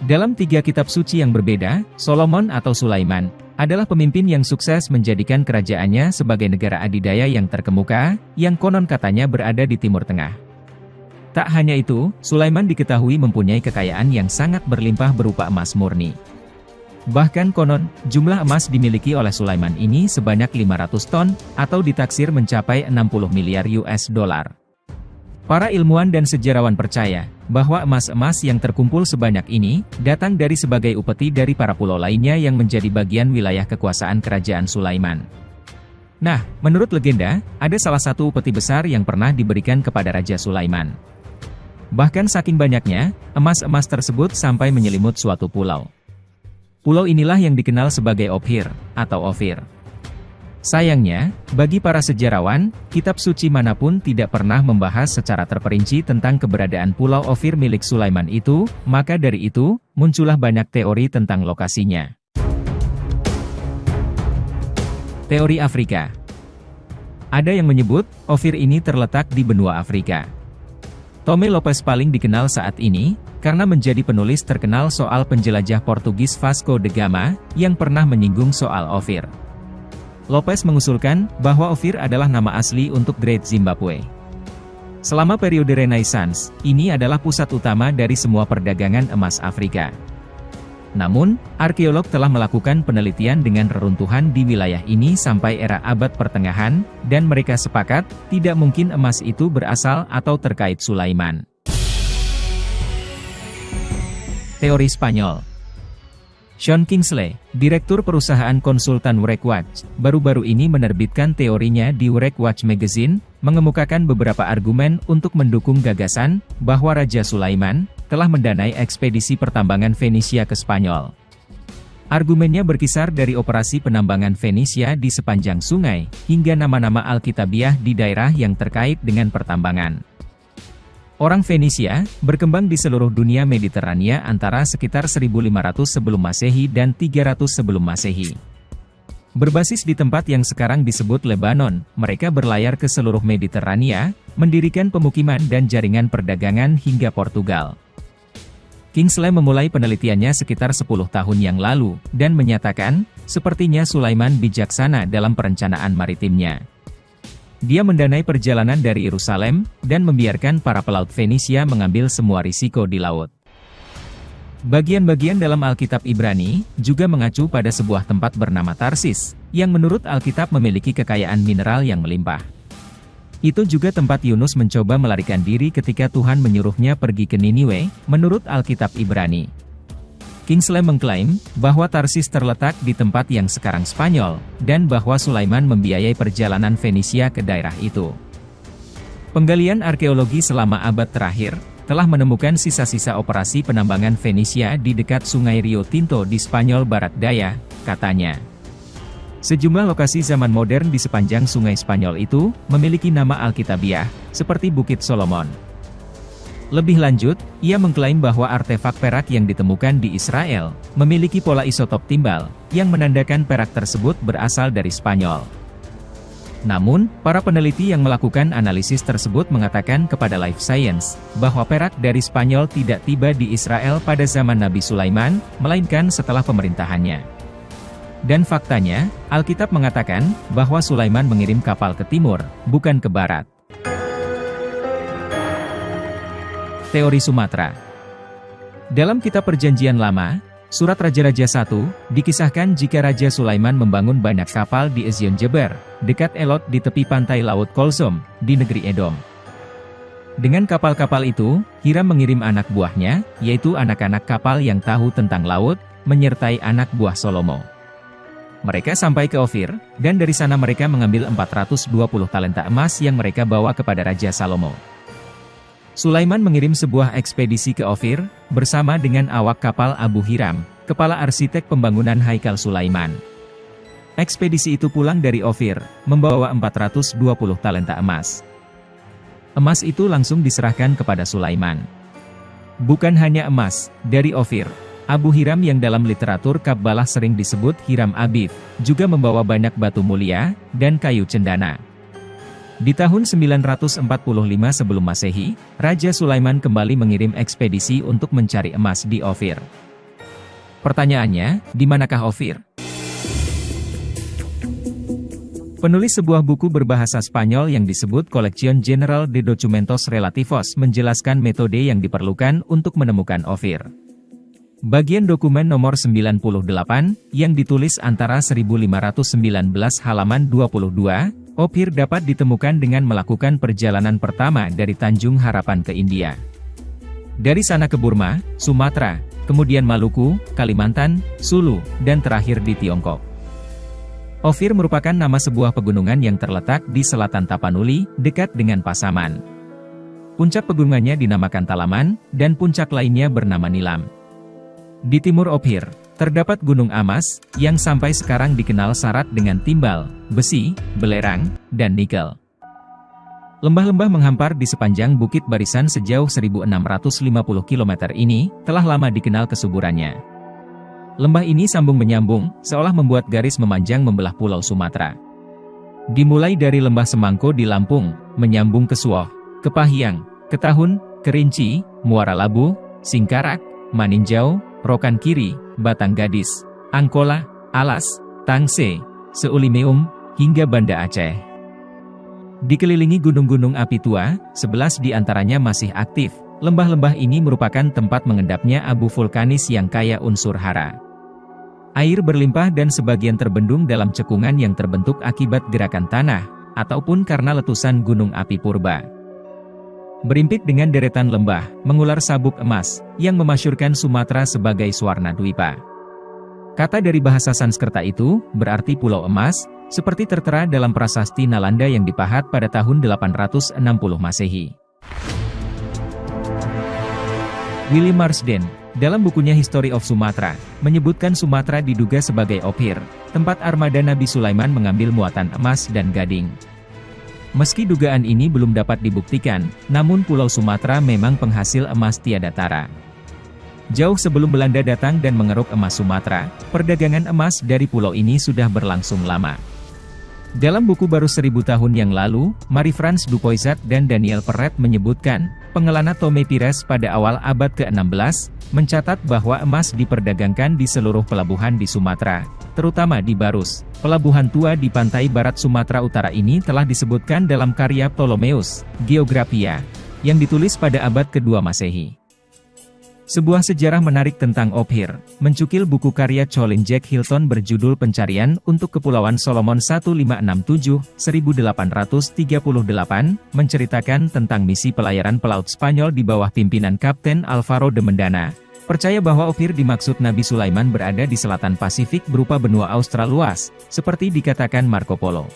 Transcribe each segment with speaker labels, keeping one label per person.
Speaker 1: Dalam 3 kitab suci yang berbeda, Solomon atau Sulaiman adalah pemimpin yang sukses menjadikan kerajaannya sebagai negara adidaya yang terkemuka, yang konon katanya berada di Timur Tengah. Tak hanya itu, Sulaiman diketahui mempunyai kekayaan yang sangat berlimpah berupa emas murni. Bahkan konon, jumlah emas dimiliki oleh Sulaiman ini sebanyak 500 ton, atau ditaksir mencapai 60 miliar US dollar. Para ilmuwan dan sejarawan percaya bahwa emas-emas yang terkumpul sebanyak ini datang dari sebagai upeti dari para pulau lainnya yang menjadi bagian wilayah kekuasaan kerajaan Sulaiman. Nah, menurut legenda, ada salah satu upeti besar yang pernah diberikan kepada Raja Sulaiman. Bahkan saking banyaknya, emas-emas tersebut sampai menyelimut suatu pulau. Pulau inilah yang dikenal sebagai Ophir, atau Ofir. Sayangnya, bagi para sejarawan, kitab suci manapun tidak pernah membahas secara terperinci tentang keberadaan Pulau Ophir milik Sulaiman itu, maka dari itu, muncullah banyak teori tentang lokasinya. Teori Afrika. Ada yang menyebut, Ophir ini terletak di benua Afrika. Tomé Lopes paling dikenal saat ini, karena menjadi penulis terkenal soal penjelajah Portugis Vasco da Gama, yang pernah menyinggung soal Ophir. Lopes mengusulkan bahwa Ophir adalah nama asli untuk Great Zimbabwe. Selama periode Renaissance, ini adalah pusat utama dari semua perdagangan emas Afrika. Namun, arkeolog telah melakukan penelitian dengan reruntuhan di wilayah ini sampai era abad pertengahan, dan mereka sepakat, tidak mungkin emas itu berasal atau terkait Sulaiman. Teori Spanyol. Sean Kingsley, direktur perusahaan konsultan Wreckwatch, baru-baru ini menerbitkan teorinya di Wreckwatch Magazine, mengemukakan beberapa argumen untuk mendukung gagasan bahwa Raja Sulaiman telah mendanai ekspedisi pertambangan Fenisia ke Spanyol. Argumennya berkisar dari operasi penambangan Fenisia di sepanjang sungai, hingga nama-nama Alkitabiah di daerah yang terkait dengan pertambangan. Orang Fenisia berkembang di seluruh dunia Mediterania antara sekitar 1500 sebelum Masehi dan 300 sebelum Masehi. Berbasis di tempat yang sekarang disebut Lebanon, mereka berlayar ke seluruh Mediterania, mendirikan pemukiman dan jaringan perdagangan hingga Portugal. Kingsley memulai penelitiannya sekitar 10 tahun yang lalu, dan menyatakan, sepertinya Sulaiman bijaksana dalam perencanaan maritimnya. Dia mendanai perjalanan dari Yerusalem, dan membiarkan para pelaut Fenisia mengambil semua risiko di laut. Bagian-bagian dalam Alkitab Ibrani, juga mengacu pada sebuah tempat bernama Tarsis, yang menurut Alkitab memiliki kekayaan mineral yang melimpah. Itu juga tempat Yunus mencoba melarikan diri ketika Tuhan menyuruhnya pergi ke Niniwe, menurut Alkitab Ibrani. Kingsley mengklaim bahwa Tarsis terletak di tempat yang sekarang Spanyol, dan bahwa Sulaiman membiayai perjalanan Fenisia ke daerah itu. Penggalian arkeologi selama abad terakhir telah menemukan sisa-sisa operasi penambangan Fenisia di dekat Sungai Rio Tinto di Spanyol Barat Daya, katanya. Sejumlah lokasi zaman modern di sepanjang sungai Spanyol itu memiliki nama Alkitabiah, seperti Bukit Solomon. Lebih lanjut, ia mengklaim bahwa artefak perak yang ditemukan di Israel memiliki pola isotop timbal, yang menandakan perak tersebut berasal dari Spanyol. Namun, para peneliti yang melakukan analisis tersebut mengatakan kepada Life Science, bahwa perak dari Spanyol tidak tiba di Israel pada zaman Nabi Sulaiman, melainkan setelah pemerintahannya. Dan faktanya, Alkitab mengatakan, bahwa Sulaiman mengirim kapal ke timur, bukan ke barat. Teori Sumatera. Dalam kitab Perjanjian Lama, Surat Raja-Raja 1, dikisahkan jika Raja Sulaiman membangun banyak kapal di Ezion Geber, dekat Elot di tepi pantai Laut Kolsom, di negeri Edom. Dengan kapal-kapal itu, Hiram mengirim anak buahnya, yaitu anak-anak kapal yang tahu tentang laut, menyertai anak buah Salomo. Mereka sampai ke Ofir, dan dari sana mereka mengambil 420 talenta emas yang mereka bawa kepada Raja Salomo. Sulaiman mengirim sebuah ekspedisi ke Ofir, bersama dengan awak kapal Abu Hiram, kepala arsitek pembangunan Haikal Sulaiman. Ekspedisi itu pulang dari Ofir, membawa 420 talenta emas. Emas itu langsung diserahkan kepada Sulaiman. Bukan hanya emas, dari Ofir, Abu Hiram yang dalam literatur Kabbalah sering disebut Hiram Abif, juga membawa banyak batu mulia, dan kayu cendana. Di tahun 945 sebelum Masehi, Raja Sulaiman kembali mengirim ekspedisi untuk mencari emas di Ofir. Pertanyaannya, di manakah Ophir? Penulis sebuah buku berbahasa Spanyol yang disebut Colección General de Documentos Relativos menjelaskan metode yang diperlukan untuk menemukan Ophir. Bagian dokumen nomor 98, yang ditulis antara 1519 halaman 22, Ophir dapat ditemukan dengan melakukan perjalanan pertama dari Tanjung Harapan ke India. Dari sana ke Burma, Sumatera, kemudian Maluku, Kalimantan, Sulu, dan terakhir di Tiongkok. Ophir merupakan nama sebuah pegunungan yang terletak di selatan Tapanuli, dekat dengan Pasaman. Puncak pegunungannya dinamakan Talaman, dan puncak lainnya bernama Nilam. Di timur Ophir, terdapat Gunung Amas, yang sampai sekarang dikenal syarat dengan timbal, besi, belerang, dan nikel. Lembah-lembah menghampar di sepanjang Bukit Barisan sejauh 1650 km ini, telah lama dikenal kesuburannya. Lembah ini sambung-menyambung, seolah membuat garis memanjang membelah Pulau Sumatera. Dimulai dari Lembah Semangko di Lampung, menyambung ke Suoh, ke Pahiyang, ke Tahun, Kerinci, Muara Labu, Singkarak, Maninjau, Rokan Kiri, Batang Gadis, Angkola, Alas, Tangse, Seulimeum, hingga Banda Aceh. Dikelilingi gunung-gunung api tua, 11 di antaranya masih aktif. Lembah-lembah ini merupakan tempat mengendapnya abu vulkanis yang kaya unsur hara. Air berlimpah dan sebagian terbendung dalam cekungan yang terbentuk akibat gerakan tanah, ataupun karena letusan gunung api purba. Berimpit dengan deretan lembah, mengular sabuk emas, yang memasyurkan Sumatera sebagai Swarna Dwipa. Kata dari bahasa Sanskerta itu, berarti Pulau Emas, seperti tertera dalam prasasti Nalanda yang dipahat pada tahun 860 Masehi. Willy Marsden, dalam bukunya History of Sumatra, menyebutkan Sumatera diduga sebagai Ophir, tempat armada Nabi Sulaiman mengambil muatan emas dan gading. Meski dugaan ini belum dapat dibuktikan, namun Pulau Sumatera memang penghasil emas tiada tara. Jauh sebelum Belanda datang dan mengeruk emas Sumatera, perdagangan emas dari pulau ini sudah berlangsung lama. Dalam buku baru 1000 tahun yang lalu, Marie-France Dupoisat dan Daniel Perret menyebutkan, pengelana Tome Pires pada awal abad ke-16, mencatat bahwa emas diperdagangkan di seluruh pelabuhan di Sumatera, terutama di Barus. Pelabuhan tua di pantai barat Sumatera Utara ini telah disebutkan dalam karya Ptolemeus, Geographia, yang ditulis pada abad ke-2 Masehi. Sebuah sejarah menarik tentang Ophir, mencukil buku karya Colin Jack Hilton berjudul Pencarian untuk Kepulauan Solomon 1567-1838, menceritakan tentang misi pelayaran pelaut Spanyol di bawah pimpinan Kapten Alvaro de Mendana. Percaya bahwa Ophir dimaksud Nabi Sulaiman berada di selatan Pasifik berupa benua Austral luas, seperti dikatakan Marco Polo.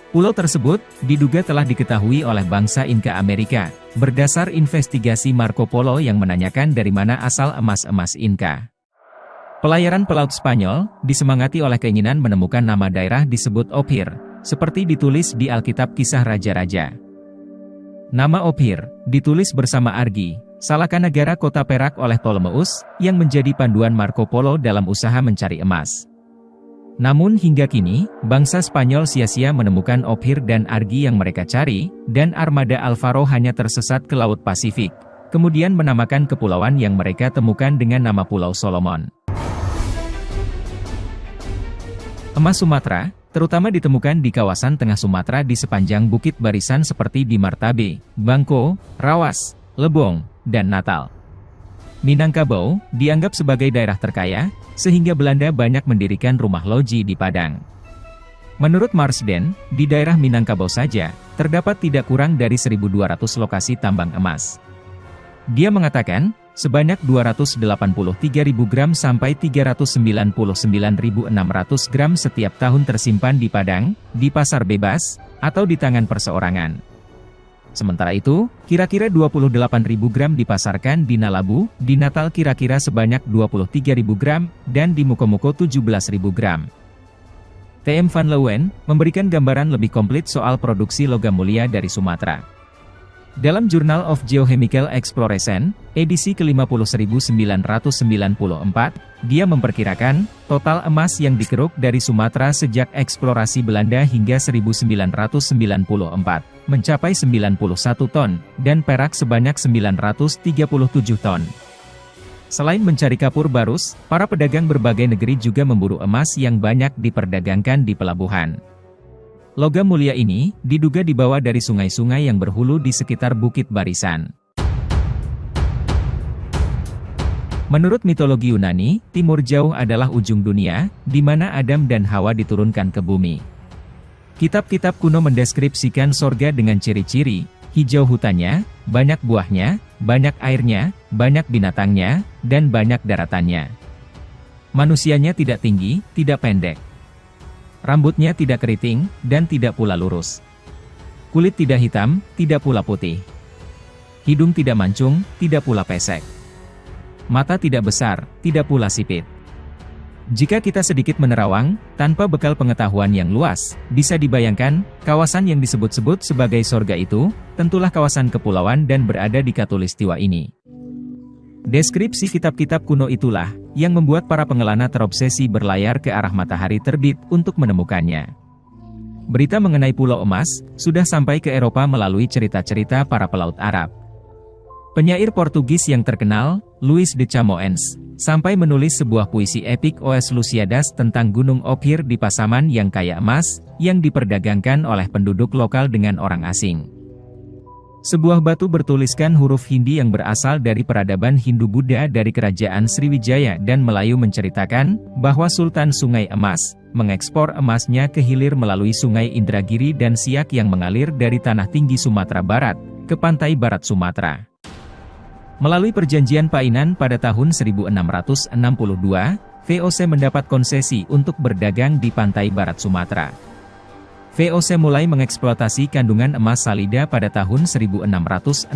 Speaker 1: Pulau tersebut diduga telah diketahui oleh bangsa Inka Amerika, berdasar investigasi Marco Polo yang menanyakan dari mana asal emas-emas Inka. Pelayaran pelaut Spanyol disemangati oleh keinginan menemukan nama daerah disebut Ophir, seperti ditulis di Alkitab Kisah Raja-Raja. Nama Ophir ditulis bersama Argi, Salakanagara kota Perak oleh Ptolemeus, yang menjadi panduan Marco Polo dalam usaha mencari emas. Namun hingga kini, bangsa Spanyol sia-sia menemukan Ophir dan Argi yang mereka cari, dan armada Alvaro hanya tersesat ke Laut Pasifik, kemudian menamakan kepulauan yang mereka temukan dengan nama Pulau Solomon. Emas Sumatera, terutama ditemukan di kawasan tengah Sumatera di sepanjang Bukit Barisan seperti di Martabe, Bangko, Rawas, Lebong, dan Natal. Minangkabau dianggap sebagai daerah terkaya, sehingga Belanda banyak mendirikan rumah loji di Padang. Menurut Marsden, di daerah Minangkabau saja, terdapat tidak kurang dari 1.200 lokasi tambang emas. Dia mengatakan, sebanyak 283.000 gram sampai 399.600 gram setiap tahun tersimpan di Padang, di pasar bebas, atau di tangan perseorangan. Sementara itu, kira-kira 28.000 gram dipasarkan di Nalabu, di Natal kira-kira sebanyak 23.000 gram, dan di Mukomuko 17.000 gram. T.M. van Leeuwen memberikan gambaran lebih komplit soal produksi logam mulia dari Sumatera. Dalam Journal of Geochemical Exploration, edisi ke-50.994, dia memperkirakan, total emas yang dikeruk dari Sumatera sejak eksplorasi Belanda hingga 1994, mencapai 91 ton, dan perak sebanyak 937 ton. Selain mencari kapur barus, para pedagang berbagai negeri juga memburu emas yang banyak diperdagangkan di pelabuhan. Logam mulia ini diduga dibawa dari sungai-sungai yang berhulu di sekitar Bukit Barisan. Menurut mitologi Yunani, Timur Jauh adalah ujung dunia, di mana Adam dan Hawa diturunkan ke bumi. Kitab-kitab kuno mendeskripsikan sorga dengan ciri-ciri, hijau hutannya, banyak buahnya, banyak airnya, banyak binatangnya, dan banyak daratannya. Manusianya tidak tinggi, tidak pendek. Rambutnya tidak keriting, dan tidak pula lurus. Kulit tidak hitam, tidak pula putih. Hidung tidak mancung, tidak pula pesek. Mata tidak besar, tidak pula sipit. Jika kita sedikit menerawang, tanpa bekal pengetahuan yang luas, bisa dibayangkan, kawasan yang disebut-sebut sebagai sorga itu, tentulah kawasan kepulauan dan berada di Khatulistiwa ini. Deskripsi kitab-kitab kuno itulah, yang membuat para pengelana terobsesi berlayar ke arah matahari terbit untuk menemukannya. Berita mengenai Pulau Emas, sudah sampai ke Eropa melalui cerita-cerita para pelaut Arab. Penyair Portugis yang terkenal, Luís de Camões, sampai menulis sebuah puisi epik Os Lusíadas tentang Gunung Ophir di Pasaman yang kaya emas, yang diperdagangkan oleh penduduk lokal dengan orang asing. Sebuah batu bertuliskan huruf Hindi yang berasal dari peradaban Hindu-Buddha dari Kerajaan Sriwijaya dan Melayu menceritakan, bahwa Sultan Sungai Emas, mengekspor emasnya ke hilir melalui Sungai Indragiri dan Siak yang mengalir dari tanah tinggi Sumatera Barat, ke pantai barat Sumatera. Melalui perjanjian Painan pada tahun 1662, VOC mendapat konsesi untuk berdagang di pantai barat Sumatera. VOC mulai mengeksploitasi kandungan emas salida pada tahun 1669,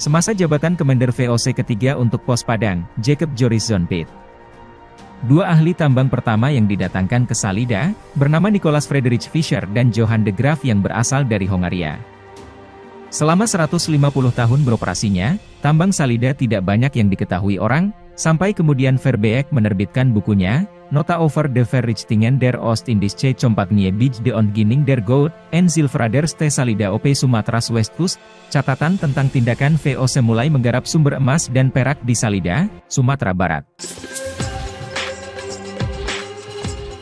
Speaker 1: semasa jabatan Commander VOC ketiga untuk Pos Padang, Jacob Joris Zonpit. Dua ahli tambang pertama yang didatangkan ke Salida, bernama Nicholas Friedrich Fischer dan Johann de Graaf yang berasal dari Hongaria. Selama 150 tahun beroperasinya, tambang Salida tidak banyak yang diketahui orang, sampai kemudian Verbeek menerbitkan bukunya, Nota over de Verrichtingen der Oost-Indische Compagnie de Ontginning der Goud, en Zilveraders te Salida op Sumatera's Westkust, catatan tentang tindakan VOC mulai menggarap sumber emas dan perak di Salida, Sumatera Barat.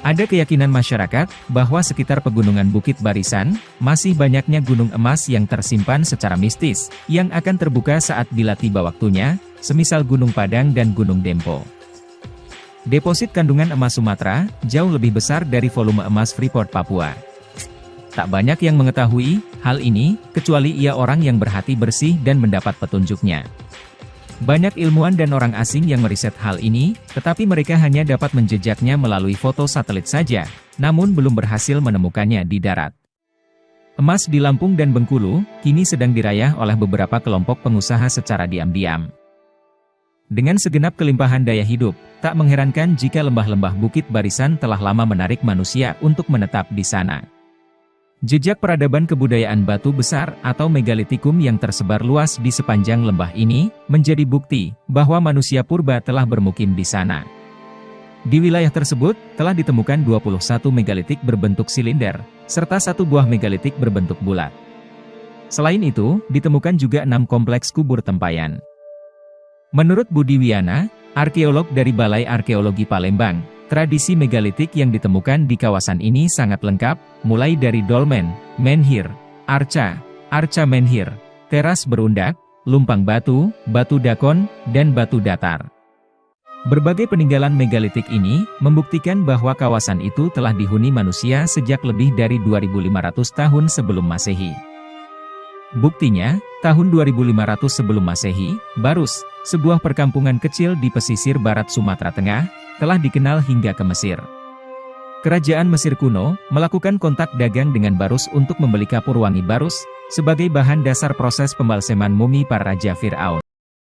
Speaker 1: Ada keyakinan masyarakat, bahwa sekitar pegunungan Bukit Barisan, masih banyaknya gunung emas yang tersimpan secara mistis, yang akan terbuka saat bila tiba waktunya, semisal Gunung Padang dan Gunung Dempo. Deposit kandungan emas Sumatera, jauh lebih besar dari volume emas Freeport Papua. Tak banyak yang mengetahui hal ini, kecuali ia orang yang berhati bersih dan mendapat petunjuknya. Banyak ilmuwan dan orang asing yang meriset hal ini, tetapi mereka hanya dapat menjejaknya melalui foto satelit saja, namun belum berhasil menemukannya di darat. Emas di Lampung dan Bengkulu, kini sedang dirayah oleh beberapa kelompok pengusaha secara diam-diam. Dengan segenap kelimpahan daya hidup, tak mengherankan jika lembah-lembah Bukit Barisan telah lama menarik manusia untuk menetap di sana. Jejak peradaban kebudayaan batu besar atau megalitikum yang tersebar luas di sepanjang lembah ini, menjadi bukti bahwa manusia purba telah bermukim di sana. Di wilayah tersebut, telah ditemukan 21 megalitik berbentuk silinder, serta 1 buah megalitik berbentuk bulat. Selain itu, ditemukan juga 6 kompleks kubur tempayan. Menurut Budi Wiana, arkeolog dari Balai Arkeologi Palembang, tradisi megalitik yang ditemukan di kawasan ini sangat lengkap, mulai dari dolmen, menhir, arca menhir, teras berundak, lumpang batu, batu dakon, dan batu datar. Berbagai peninggalan megalitik ini, membuktikan bahwa kawasan itu telah dihuni manusia sejak lebih dari 2500 tahun sebelum Masehi. Buktinya, tahun 2500 sebelum Masehi, Barus, sebuah perkampungan kecil di pesisir barat Sumatera Tengah, telah dikenal hingga ke Mesir. Kerajaan Mesir kuno melakukan kontak dagang dengan Barus untuk membeli kapur wangi Barus sebagai bahan dasar proses pembalseman mumi para raja Fir'aun.